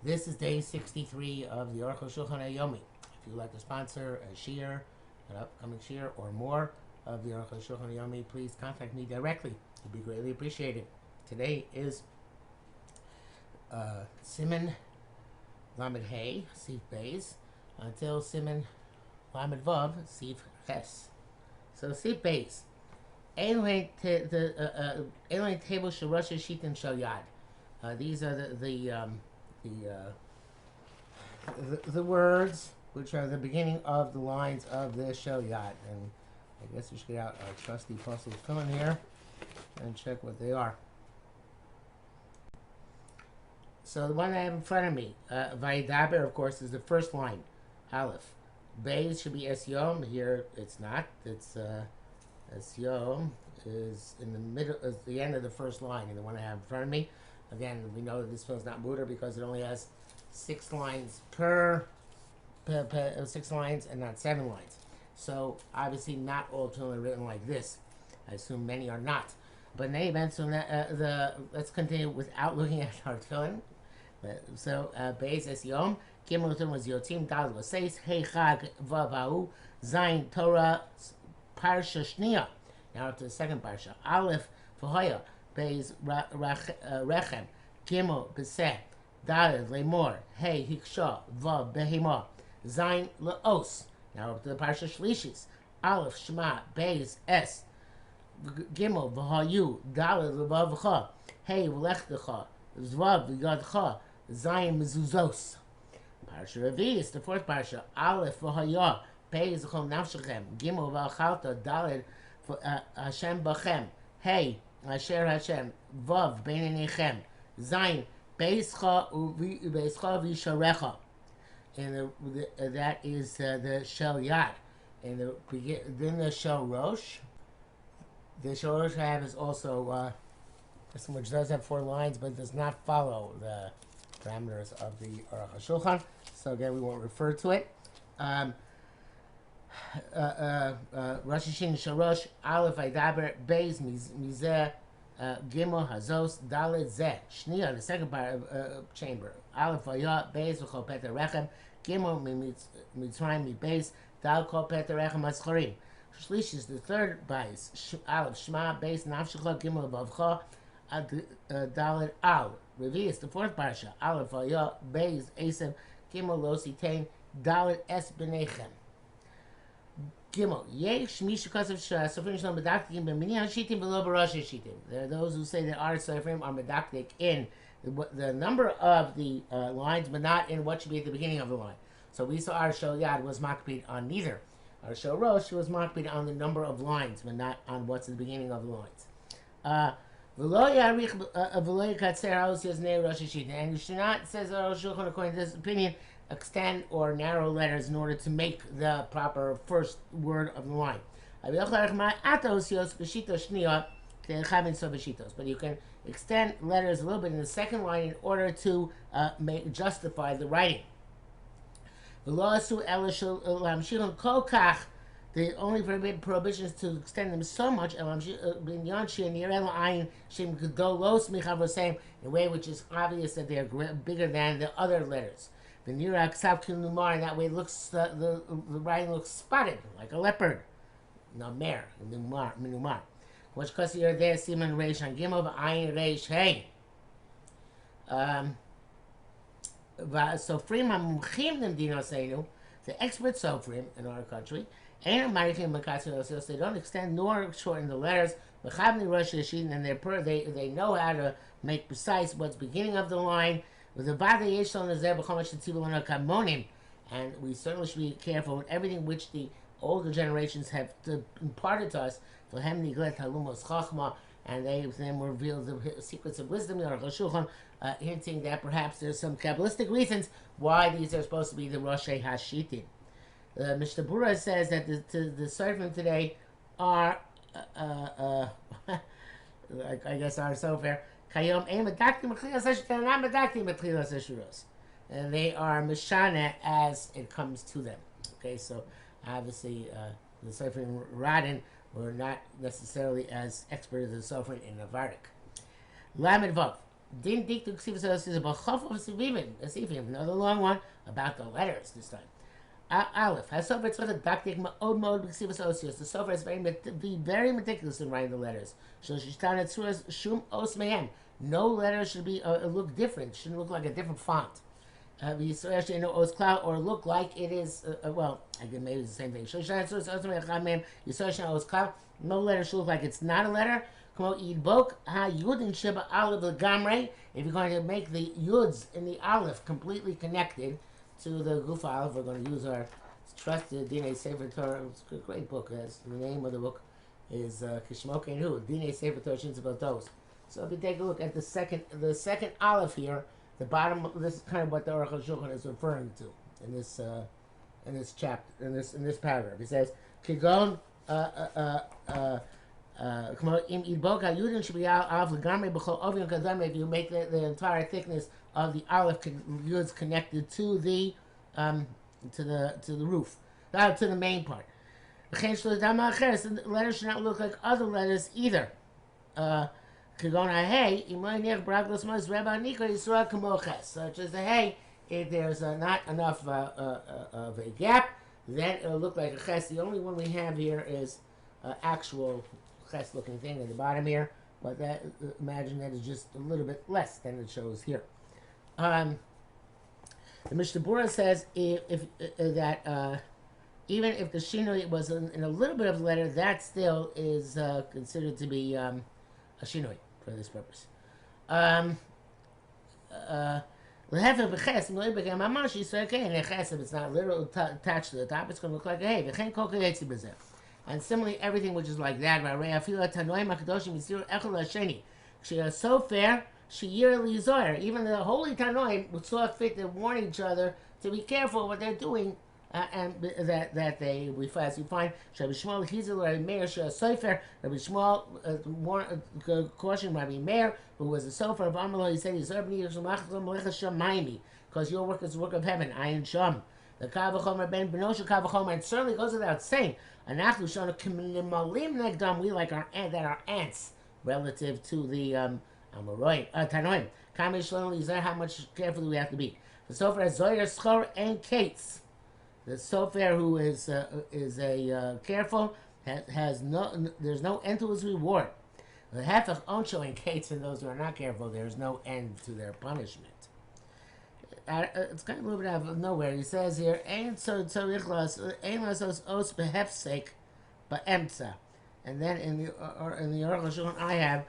This is day 63 of the Arukh HaShulchan OC. If you'd like to sponsor a shiur, an upcoming shiur, or more of the Arukh HaShulchan OC, please contact me directly. It would be greatly appreciated. Today is Siman Lamed Hey, Sif Beis, until Siman Lamed Vav, Sif Ches. So Sif Beis. Ein table shel Rosh Hashitin shel Yad. These are the words which are the beginning of the lines of the shel Yad. And I guess we should get out our trusty puzzle fill in here and check what they are. So the one I have in front of me, Vayidaber, of course, is the first line, Aleph. Beis should be Es Yom. Here it's not. It's Es Yom is in the middle, is the end of the first line, and the one I have in front of me. Again, we know that this film is not mutter because it only has 6 lines per 6 lines and not 7 lines. So obviously not all children are written like this. I assume many are not. But in any event, so let's continue without looking at our tefillin. So Beis Es Yom, Gimel Tefillin was Yotzim, Dal was Seis, Hey Chag Vav Ha'u, Zayin Torah Parsha Shnia. Now to the second parsha. Aleph V'Hoya, Beis Rechem, Gimel B'Seh, Daled Lemor, Hey Hiksha Vav Behema, Zayin Le'os. Now up to the parsha Shlishis. Aleph Shema Beis Es Gimel V'Hayu, Daled Levavcha, Hey V'Lechtecha, Zvav V'Yadcha, Zayin Mezuzos. Parsha Revi is the fourth parsha. Aleph V'Haya, Beis Chom Nafshechem, Gimel V'Achalta, Daled Hashem Bachem, Hey Asher Hashem, Vav Beinenechem, Zayin Beischa V'Yisharecha. And that is the shel Yad. And then the shel Rosh. The shel Rosh I have is also this one, which does have 4 lines, but does not follow the parameters of the Arukh HaShulchan. So again, we won't refer to it. Rosh Hashin shel Rosh, Aleph Vayidaber, Beis Mizeh, Gimel Hazos, Dalet Zeh, Shnia, the second part chamber. Aleph Vayah, Beis V'Chol Peter Rechem, Gimel Mitzrayim Mi Beis, Dal Kol Peter Rechem Ascharim. Shlish is the third Beis. Aleph Shema, Beis Nafshecha, Gimel Vavcha, Dalet Al. Revi is the fourth parsha. Aleph Vayah, Beis Esav, Gimel Lo Sitein, Dalet Es B'Nechem. Gimel, Yesh Mishakasav Sofrim Shalom Medaktikim B'Minyan Shitim V'Lo B'Rosh Shitim. There are those who say that our Sofrim are Medaktik in the number of the lines, but not in what should be at the beginning of the line. So we saw our Shel Yad was makpid on neither. Our Shel Rosh was makpid on the number of lines, but not on what's at the beginning of the lines. And you should not, says Arukh HaShulchan, according to this opinion, extend or narrow letters in order to make the proper first word of the line. But you can extend letters a little bit in the second line in order to justify the writing. The only prohibition is to extend them so much in a way which is obvious that they are bigger than the other letters. The Nirak Savkin that way looks the writing looks spotted like a leopard. Namer, Minumar. Which because you're there, Siman Reish on Gimel, Ayin Reish Hey. So Freeman Mumchim them Dino Seinu, the expert Sofrim in our country, and Maritim Makatsu, they don't extend nor shorten the letters, Machabni Rosh Hashin, and they know how to make precise what's beginning of the line. With the Bada Yeshon Azeh B'Chomash Tzibulon Kamonim, and we certainly should be careful with everything which the older generations have imparted to us. For Hem Niglet Halumos Chachma, and they then reveal the secrets of wisdom in Arukh HaShulchan, hinting that perhaps there's some Kabbalistic reasons why these are supposed to be the Rosh Hashitim. Mishnah Berurah says that the Sofrim today are, I guess, are so fair. Kayom ein medaktim b'tchilas hashuros, not medaktim b'tchilas hashuros, and they are mishana as it comes to them. Okay, so obviously the Sofrim Radin were not necessarily as expert as the Sofrim in Navardik. Lamed Vav. Din dik to ksivas os is about chaf of sivivim. Another long one about the letters this time. Aleph. Hasofer tzvach daktik ma'od ma'od b'ksivas osios. The sofer is very meticulous in writing the letters. So shishtan etzuras shum os mehem. No letter should be look different. Shouldn't look like a different font. Or look like it is. Well, I guess maybe it's the same thing. No letter should look like it's not a letter. If you're going to make the yuds in the aleph completely connected to the guf aleph, we're going to use our trusted Dinei Sefer Torah. It's a great book. The name of the book is Kishmo Keinu Dinei Sefer Torah Shinzabot Dos. So if you take a look at the second aleph here, the bottom. This is kind of what the Arukh HaShulchan is referring to in this chapter, in this paragraph. He says, "Kigon im idbok hayudin should be aleph legamrei b'chol ovion kadam." If you make the entire thickness of the aleph yuds connected to the roof, to the main part. The letters should not look like other letters either. Such as the hey, if there's not enough of a gap, then it'll look like a ches. The only one we have here is actual ches looking thing at the bottom here, but imagine that is just a little bit less than it shows here. The Mishnah Berurah says if even if the shinoi was in a little bit of the letter, that still is considered to be a shinoi for this purpose. If it's not literal attached to the top, it's going to look like a hey. And similarly, everything which is like that, so fair, even the holy Tanoim would saw fit to warn each other to be careful what they're doing. And that they, as we find, Rabbi Shmuel Hizil, Rabbi Meir, Sofer, Rabbi Shmuel cautioned Rabbi Meir, who was a Sofer of Amalo. He said, because your work is the work of heaven, Ayin Sham. The Kavachomer Ben Benosha Kavachomer, and certainly goes without saying, we like our ants relative to the Tanoim. How much careful do we have to be? The Sofer has Zoyer, Schor, and Kates. The sofer who is a careful has no, there's no end to his reward. The hefech onsho indicates in those who are not careful, there's no end to their punishment. It's kind of a little bit out of nowhere. He says here, "Ein so tzarich ein lasos os behefsek ba'emtza," and then in the Arukh HaShulchan I have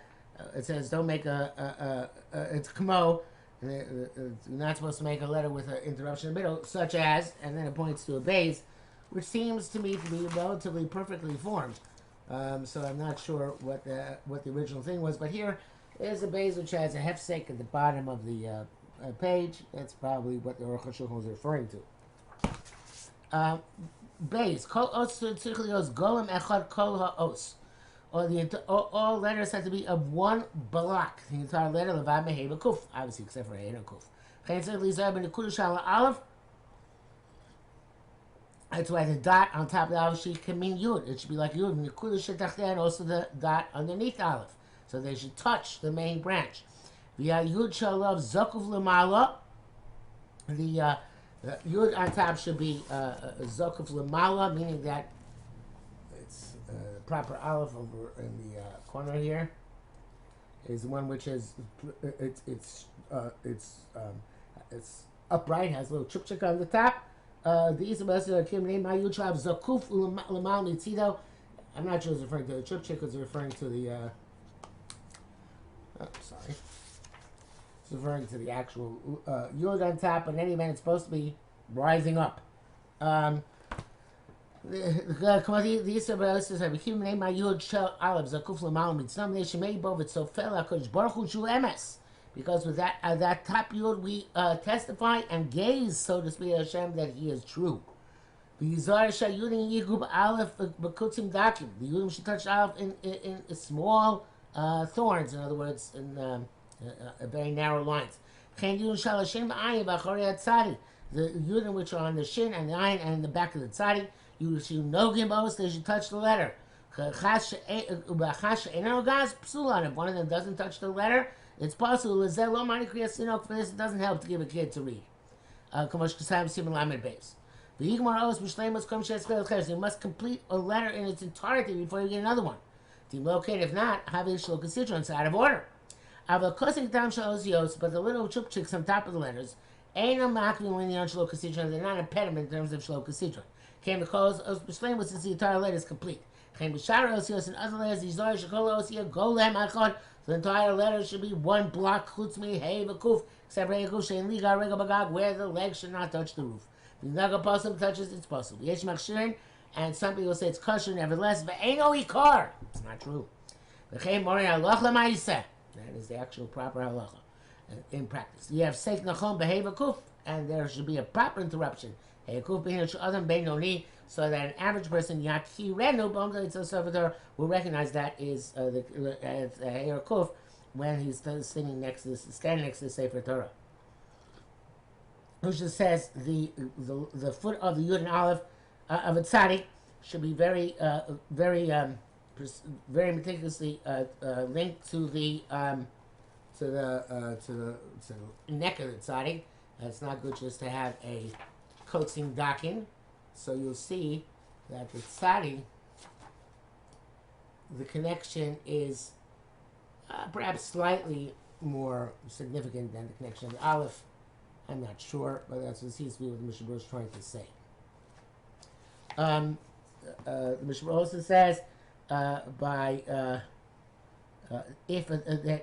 it says, "Don't make it's kmo." You're not supposed to make a letter with an interruption in the middle, such as, and then it points to a base, which seems to me to be relatively perfectly formed. So I'm not sure what the original thing was, but here is a base which has a hefsek at the bottom of the page. That's probably what the Arukh HaShulchan was referring to. Base, kol os tzrichos golem echad kol ha'os. All letters have to be of one block. The entire letter, levad mehei b'kuf, obviously except for hey and kuf. That's why the dot on top of the aleph sheet can mean yud. It should be like yud, and also the dot underneath the aleph. So they should touch the main branch. V'ya yud shalav zakuf lemala. The yud on top should be zakuf lemala, meaning that proper aleph over in the corner here is one which is it's upright, has a little chupchik on the top. The Isabel Kim name my Yuchav Zakuf Lamal Mitzido. I'm not sure it's referring to the chupchik, it's referring to the it's referring to the actual yod on top, but in any event it's supposed to be rising up. The Israel says, "I became name my yud shel aleph zakuf l'mal mitzam neishmei bo v'tzofel hakodesh baruch hu shu emes." Because with that top yud we testify and gaze, so to speak, Hashem that He is true. V'yizar shayudim yigub aleph b'kutzim dakim. The yudim should touch aleph in small thorns, in other words, in very narrow lines. Chen yudim shal Hashem b'ayin b'acharei hatzadi. The yudim which are on the shin and the ayin and in the back of the tzadi. You should know gimbos, they should touch the letter. If one of them doesn't touch the letter, It's possible. For this, it doesn't help to give a kid to read. You must complete a letter in its entirety before you get another one. If not, have a shloka it's out of order. But the little chupchiks on top of the letters, they're not impediment in terms of shloka sidron. Came because since the entire letter is complete. And other letters, the entire letter should be one block, except where the leg should not touch the roof. The touches, it's possible. And some people say it's kosher, nevertheless, it's not true. That is the actual proper halacha in practice. You have seik nachon beheva kuf, and there should be a proper interruption. So that an average person will recognize that is the Heir Kuf when he's standing next to the Sefer Torah. Which says the foot of the Yud and Aleph of a tzaddik should be very meticulously linked to the neck of the tzaddik. It's not good just to have a coaxing dakin. So you'll see that the tzadi, the connection is perhaps slightly more significant than the connection of the aleph. I'm not sure, but that seems to be what the Mishnah is trying to say. The Mishnah also says that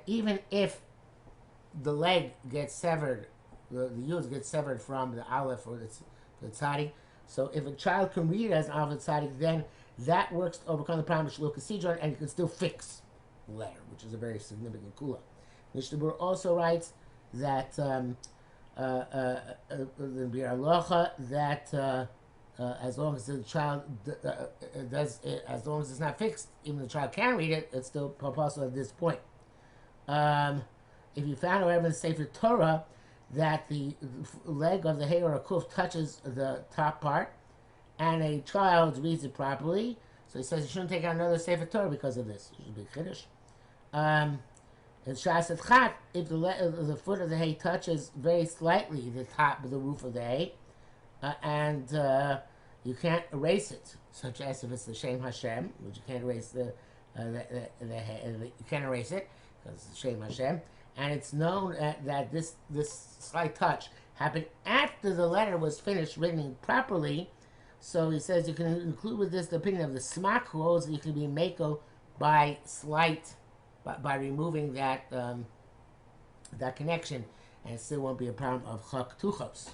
even if the leg gets severed, the yud gets severed from the aleph or the tzadi. So if a child can read it as an aleph tzaddik, then that works to overcome the problem of shluka sidron, and you can still fix the letter, which is a very significant kula. Mishnah Berurah also writes that the Bir Alocha that as long as the child as long as it's not fixed, even the child can read it, it's still possible at this point. If you found, however, in the Sefer Torah that the leg of the hay or a kuf touches the top part, and a child reads it properly, so he says he shouldn't take out another Sefer Torah because of this. It should be chiddush. In Shas Chat, if the foot of the hay touches very slightly the top of the roof of the hay, and you can't erase it, such as if it's the Shem Hashem, which you can't erase the you can't erase it because it's the Shem Hashem. And it's known that this slight touch happened after the letter was finished written properly. So he says you can include with this the opinion of the smak, who holds that you can be mako by removing that that connection, and it still won't be a problem of chak tuchos.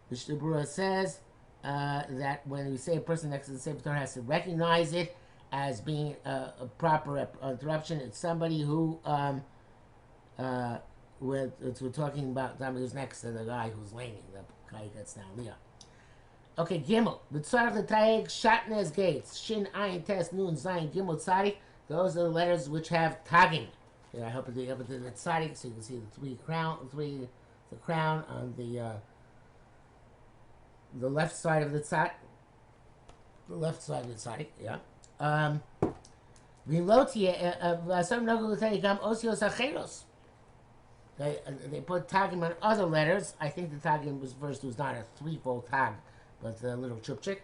Mishnah Berurah says that when we say a person next to the Sefer Torah has to recognize it as being a proper interruption, it's somebody who, we're talking about somebody who's next to the guy who's laning, the guy who gets down, Leah. Okay, Gimel. B'tzarech l'tayeg shatnez gates. Shin, ayin, tes, nun, zayin, gimel, tzadik. Those are the letters which have tagging. Here, I hope it's the tzadik, so you can see the crown on the left side of the tzad. The left side of the tzaddik, yeah. They put tagging on other letters. I think the tagging was not a threefold tag, but a little chupchik.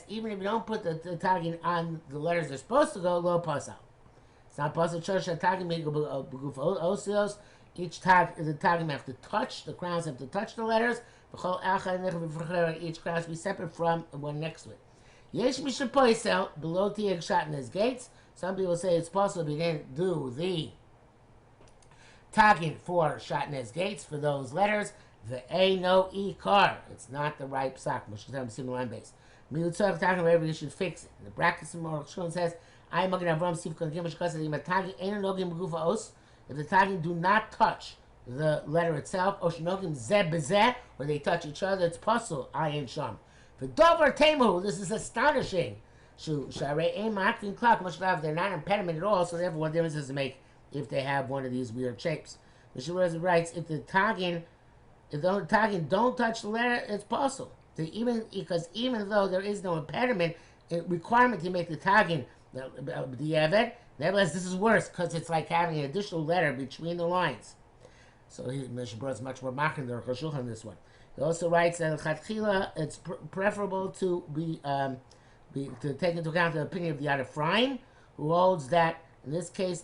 Even if you don't put the tagging on the letters they're supposed to go, lo pasal. It's not possible. Each tag, the tagging have to touch, the crowns have to touch the letters. Each crown has to be separate from one next to it. Yesh mishapoisel below tieg shatnez gates. Some people say it's possible we didn't do the tagging for shatnez gates for those letters. The A no E car. It's not the right psak. Moshe similar base. Milutzach tagging wherever you should fix it. The brackets of Arukh HaShulchan says, "I magen Avram Steve Kon Gimel Shkasa Di Matagi Ein Nogim Begufa Os." If the tagging do not touch the letter itself, or Shnogim Zeh Bezeh, where they touch each other, it's possible. Ayin Sham. For Dover Temu, this is astonishing. They're not impediment at all, so therefore what difference does it make if they have one of these weird shapes? The Shura writes, if the tagging don't touch the letter, it's possible. Because even though there is no impediment, requirement to make the tagging, the evet, Nevertheless, this is worse because it's like having an additional letter between the lines. So Mishnah Berurah is much more maching than Arukh HaShulchan on this one. He also writes that it's preferable to to take into account the opinion of the Yad Ephraim, who holds that in this case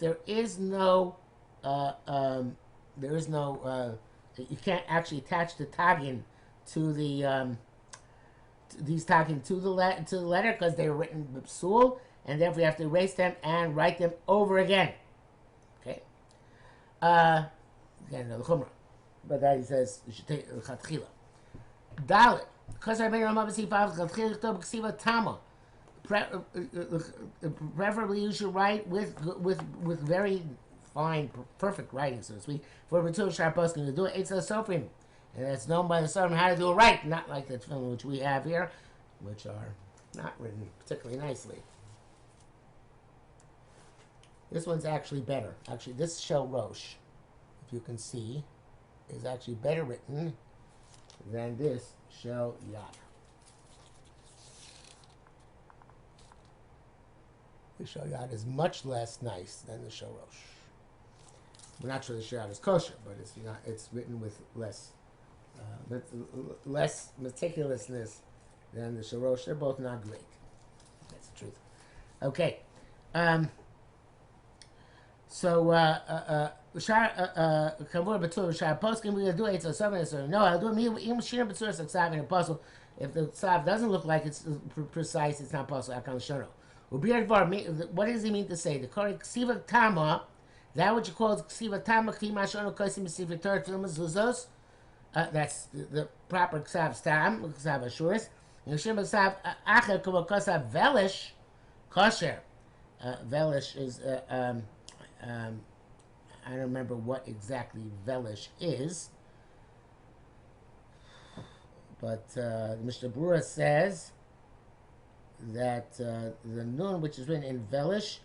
uh, um, you can't actually attach the tagin to these tagin to the letter because they were written b'psul, and therefore you have to erase them and write them over again. Okay. Again, the chumrah, but that he says you should take chatchila. Dalit, because I made Rama b'sifah chatchila k'tov b'ksiva tama. Preferably, you should write with very fine, perfect writing, so to speak. For B'tul Sharpos to do it, it's a sofrim, and it's known by the Sofrim how to do it right, not like the film which we have here, which are not written particularly nicely. This one's actually better. Actually, this Shel Rosh, if you can see, is actually better written than this Shel Yad. The Shel Yad is much less nice than the Shel Rosh. We're not sure the Shel Yad is kosher, but it's not. It's written with less meticulousness than the Shel Rosh. They're both not great. That's the truth. Okay. So Kavur Batur Shar Poskim, we do it so seven so no, I'll do it even Shir Batur Saksav in a puzzle. If the Sav doesn't look like it's precise, it's not possible. Akal Shono. What does he mean to say? The correct Ksiva Tama, that what you call Ksiva Tama, Kima Shono Kosim Siva Torah Film Zuzos. That's the proper Ksav Tam, Ksav Ashuris. And Shir Ksav Acher Kumo Kosav Velish Kosher. Velish is I don't remember what exactly Velish is, but the Mishnah Berurah says that the nun, which is written in Velish,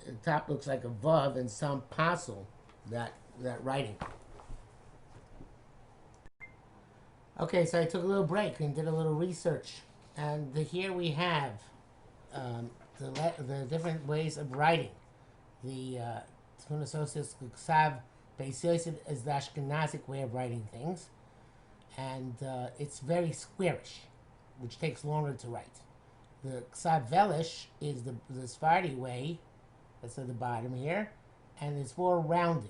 the top looks like a vav in some pasul, that writing. Okay, so I took a little break and did a little research, and here we have the different ways of writing. The Tfun Associates Ksav Beis Yosef is the Ashkenazic way of writing things, and it's very squarish, which takes longer to write. The Ksav Velish is the Sephardi way, that's at the bottom here, and it's more rounded,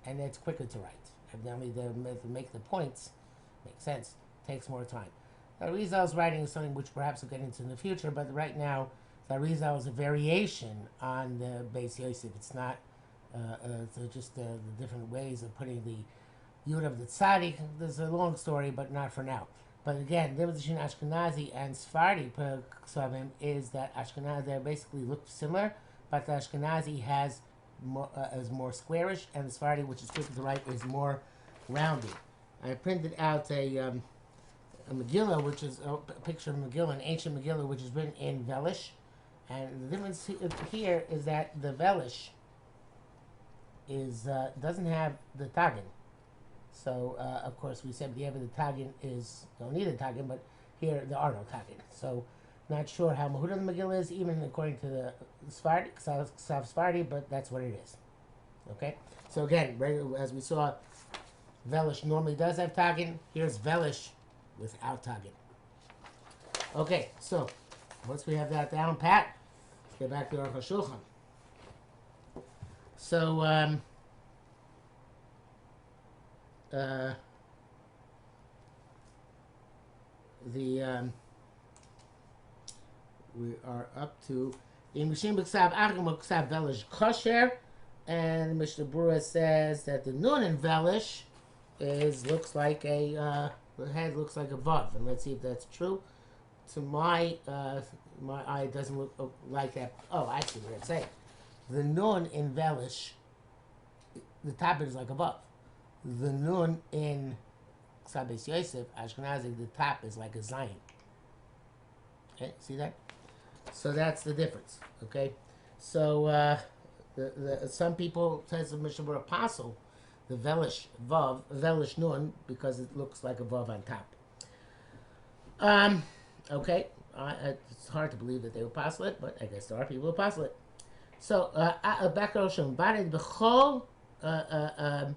and it's quicker to write. Evidently, to make the points make sense, takes more time. The Arizal's writing is something which perhaps we'll get into in the future, but right now, the Arizal is a variation on the Beis Yosef. It's not so just the different ways of putting the Yud of the Tzaddik. There's a long story, but not for now. But again, the difference between Ashkenazi and Sephardi Ksavim is that Ashkenazi, they basically look similar, but the Ashkenazi has is more squarish, and the Sephardi, which is quicker to write, is more rounded. I printed out a Megillah, which is a picture of Megillah, an ancient Megillah, which is written in Velish. And the difference here is that the Velish doesn't have the Tagin. So, of course, we said the Tagin don't need a Tagin, but here there are no Tagin. So, not sure how Mahuda the Megillah is, even according to the Sephardi, Ksav Sephardi, but that's what it is. Okay? So, again, as we saw, Velish normally does have Tagin. Here's Velish without Tagin. Okay, so, once we have that down pat, let's get back to Arukh HaShulchan. So, we are up to in Mishim B'Ksav Achim B'Ksav Velish Kosher, and Mishnah Berurah says that the nun in Velish looks like the head looks like a vav, and let's see if that's true. To my eye, it doesn't look like that. Oh, I see what I'm saying. The nun in Velish, the top is like a vav. The nun in Ksav Beis Yosef, Ashkenazi, the top is like a zayin. Okay, see that? So that's the difference. Okay, so some people says the Mishnah Berurah apostle, the Velish vav, Velish nun, because it looks like a vav on top. Okay, it's hard to believe that they would apostle it, but I guess there are people who apostle it. So, back to Ocean, Barid Bechol, Aksav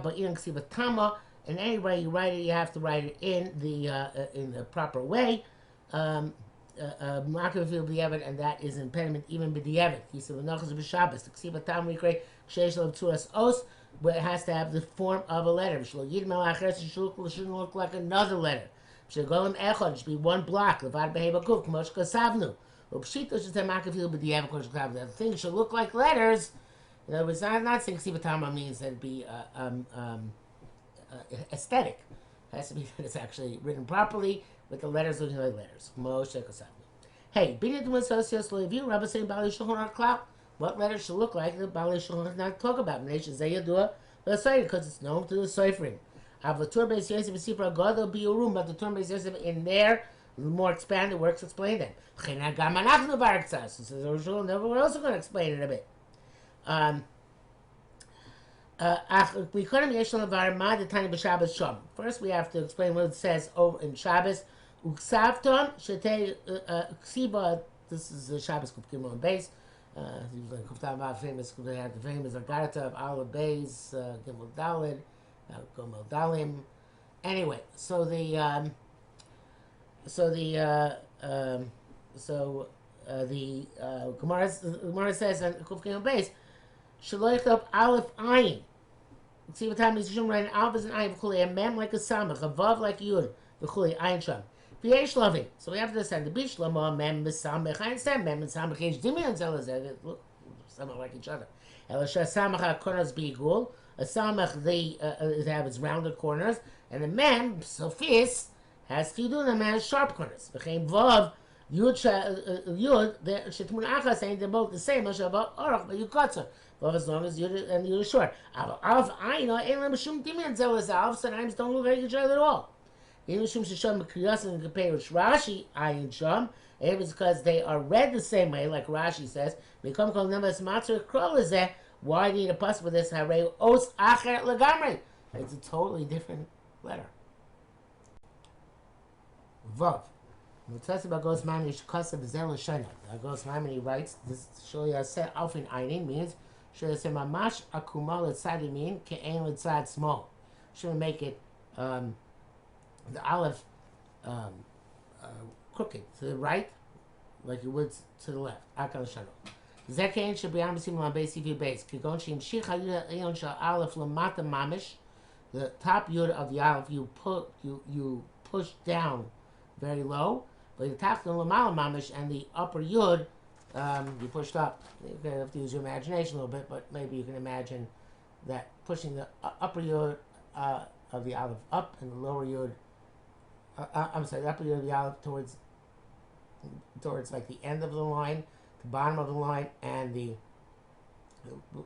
Ba'in Ksiva Tama, and any way you write it, you have to write it in the proper way. Makavil B'Yevet, and that is impediment even B'Yevet. He said, V'nochas B'Shabbos, the Ksiva Tama we create, Kshesh Lo Tzuras Os, but it has to have the form of a letter. It shouldn't look like another letter. It should be one block. The thing should look like letters. In other words, not saying Sivatama means that it'd be aesthetic. It has to be that it's actually written properly with the letters looking like letters. Hey, Rabbi saying Bali Shulchan Aruch, what letters should look like the Bali Shulchan does not talk about. Because it's known to the Soifrim. But the Tur Beis Yosef in there, more expanded works explain that. So we're also going to explain it a bit. First, we have to explain what it says over in Shabbos. This is the Shabbos Kuf Gimel and Beis. Famous, they had the famous Agarata of Al Beis, Gimel Dalid, Gomel Dalim. Anyway, so the Gemara says on Kuf Gimel Beis, Shaloich up Aleph Ayin. See what time is writing Aleph is an Ayin v'chuli, a mem like a samach, a vav like a yud v'chuli, Ayin sham. V'yesh loving. So we have to understand the bish lama mem b'samach. I understand mem and samach yesh dimion zelazeh. Look, samach like each other. Elisha samach corners b'igul. A samach they have its rounded corners, and the mem sofis has chidun. The man has sharp corners. V'chein vav yud yud. The shetmun achas saying they're both the same. Shavat Arukh, but you kotzer. Well, as long as you're short. Alf, I know, sometimes don't look like each other at all. Even Rashi, ayin sham, it was because they are read the same way, like Rashi says. Why do you need a pass with this? It's a totally different letter. Vav. Gos Maimon, he writes, this Shoya said, Alfin Ainin means, should say mamash akumal letzad yamin ke'en letzad small. Should make it the aleph crooked to the right, like you would to the left. Akal shano. Zekein should be ambisim on base if you base. Kigon shim shicha yuda ayon shal aleph lamata mamish. The top yud of the aleph you push down very low, but the top the lamala mamish and the upper yud. You pushed up. You have to use your imagination a little bit, but maybe you can imagine that pushing the upper yod of the aleph up and the lower yod. The upper yod of the aleph towards like the end of the line, the bottom of the line, and the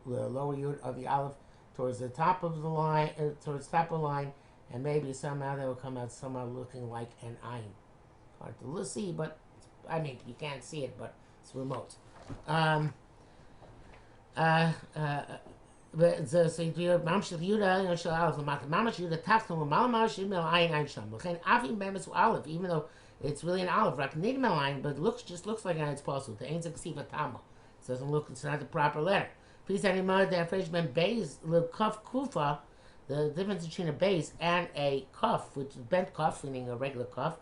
lower yod of the aleph towards the top of the line, towards the top of the line, and maybe somehow they will come out somehow looking like an ayin. Hard to see, but I mean you can't see it, but it's remote. So Mamshel Yuda, Mamash Yuda Tachton, Malamash, Email Ayin Ayin Sham. Avim Bemis Aleph, even though it's really an Aleph, Raknidma line, but it just looks like it's possible. The Ain't Ksiva Tama. It doesn't look, it's not the proper letter. Please anymore, the phrase Ben Beis, the Kuf Kufa, the difference between a base and a cuff, which is bent cuff, meaning a regular cuff.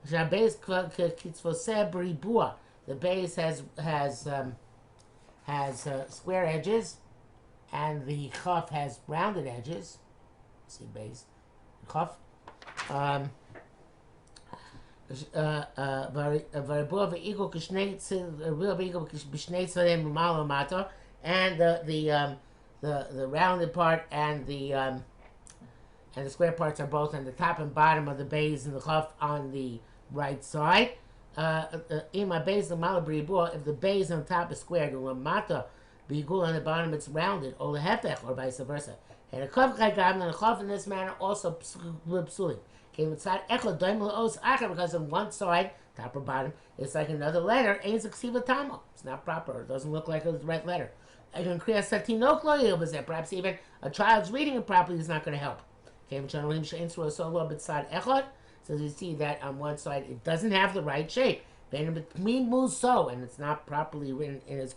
The base Kitzvoseh Bribua. The base has square edges, and the chaf has rounded edges. See base, chaf. And the rounded part and the square parts are both on the top and bottom of the base and the chaf on the right side. In my base of Malabribua, if the base on top is square, the lamata bigul on the bottom it's rounded, or lehefech, or vice versa. And a chav chaygav and a chav in this manner also psulim. Came inside echad doim leos acher, because on one side, top or bottom, it's like another letter. Ain't ksiva tamo. It's not proper. It doesn't look like a right letter. Perhaps even a child's reading it properly is not going to help. Came so you see that on one side it doesn't have the right shape. And it's not properly written in its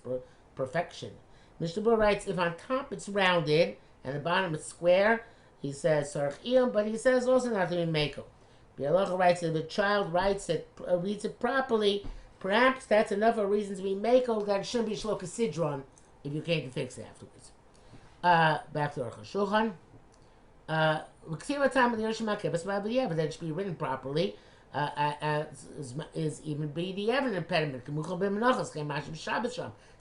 perfection. Mishnah Berurah writes, if on top it's rounded and the bottom is square, he says Sarach Iyam, but he says also not to be Mako. Bialacha writes that if the child reads it properly, perhaps that's enough of a reason to be Mako that it shouldn't be Shloka Sidron if you came to fix it afterwards. Back to Arukh HaShulchan. But that it should be written properly. Is even be the evident impediment. It's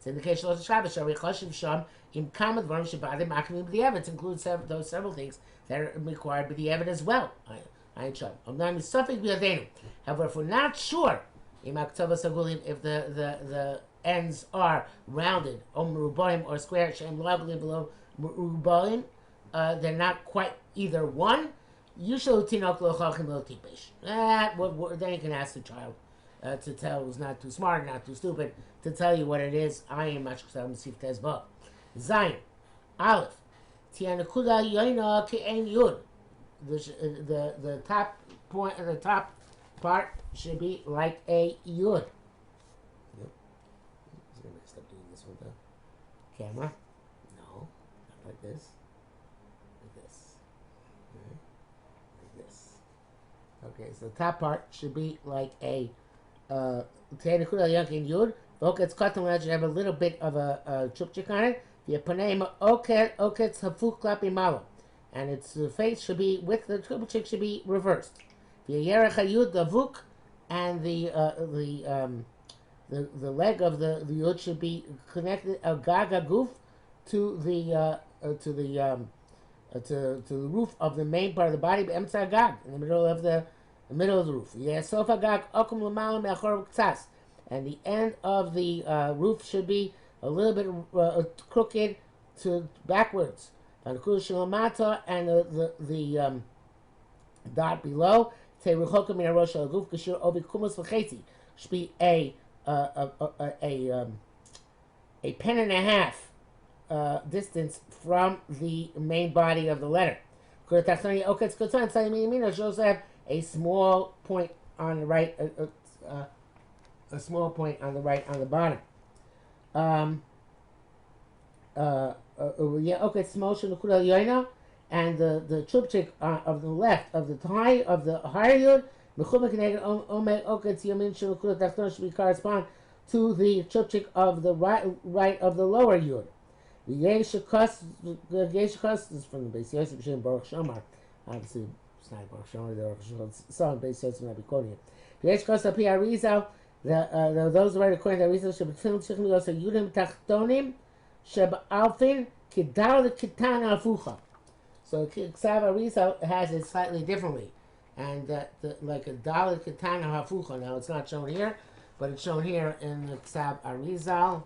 in the case of Shabbos, it includes those several things that are required by the evidence as well. However, if we're not sure if the ends are rounded or square, they're not quite either one. Then you can ask the child to tell who's not too smart, not too stupid, to tell you what it is. I am Mashkasam Sif Tezba. Zayin, Aleph, Tianakuda Yoina Ke'en Yud. The top point, the top part should be like a Yud. Yep. I'm going to stop doing this with the camera. No, not like this. Like this. Okay. Like this. Okay, so the top part should be like a Tianakuda Yoina Yud. Oket's cotton ledge should have a little bit of a chupchik on it. The panema oket's hafuk klapi malo, and its face should be with the chupchik should be reversed. The yerech hayud davuk, and the leg of the yud should be connected a gaga goof to the roof of the main part of the body, emtzah gag, in the middle of the roof. Yes, sofa gag okum l'malam me'achor k'tzas. And the end of the roof should be a little bit crooked to backwards. And the dot below should be a pen and a half distance from the main body of the letter. Should also have a small point on the right. A small point on the right on the bottom. And the chupchik of the left of the high of the higher yud should be correspond to the chupchik of the right of the lower yud. The yeshakas is from the base Yosef Shem Baruch Shamar. Obviously, it's not Baruch Shamar. It's some base Yosef might be quoting it. The yeshakas api Arizal. Those who write according to the research should be also Yudim Tachtonim Sheb Alfin Kidal Kitana Afucha. So Ksav Arizal has it slightly differently, and like a Dalit Kitana Hafucha. Now it's not shown here, but it's shown here in the Ksav Arizal.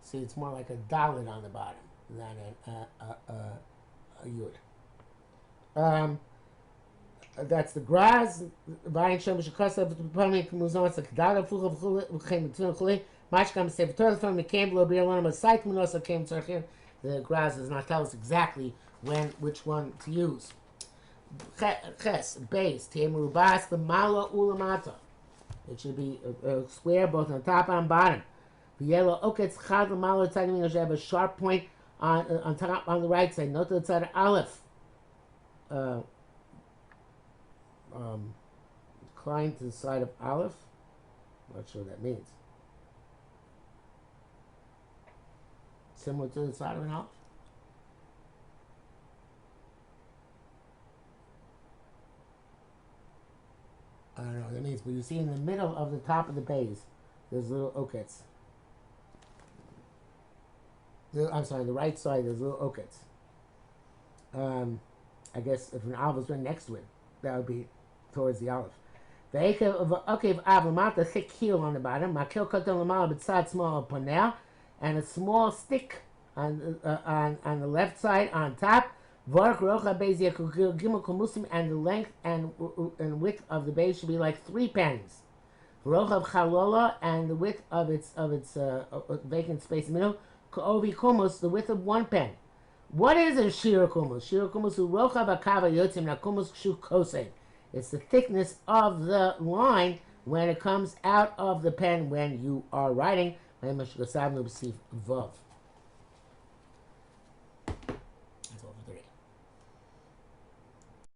See, it's more like a Dalit on the bottom than a Yud. That's the Graz. The Graz does not tell us exactly which one to use. Ches, base, Te'emurubas, the Mala Ulamata. It should be square both on top and bottom. The yellow oket's chad the Mala Tzadimino should have a sharp point on top on the right side. Note the Tzad Aleph. Inclined to the side of Aleph. Not sure what that means. Similar to the side of an Aleph. I don't know what that means, but you see in the middle of the top of the base, there's little okets. I'm sorry, the right side, there's little okets. I guess if an Aleph was right next to it, that would be towards the Aleph. The Akev Av, the thick heel on the bottom, Makil Koton Lamal, B'tzad small panel, and a small stick on the left side on top. Vorach Rocha Beis Gimel Kumusim, and the length and width of the base should be like 3 pens. Rochav Chalola, and the width of its vacant space in the middle. Ka'ovi Kumus, the width of 1 pen. What is a Shira Kumus? Shira Kumus hu Rochav Akava Yotzim na Kumus Kshu Kosei. It's the thickness of the line when it comes out of the pen when you are writing. Mem Shgasavnu B'Sif Vav.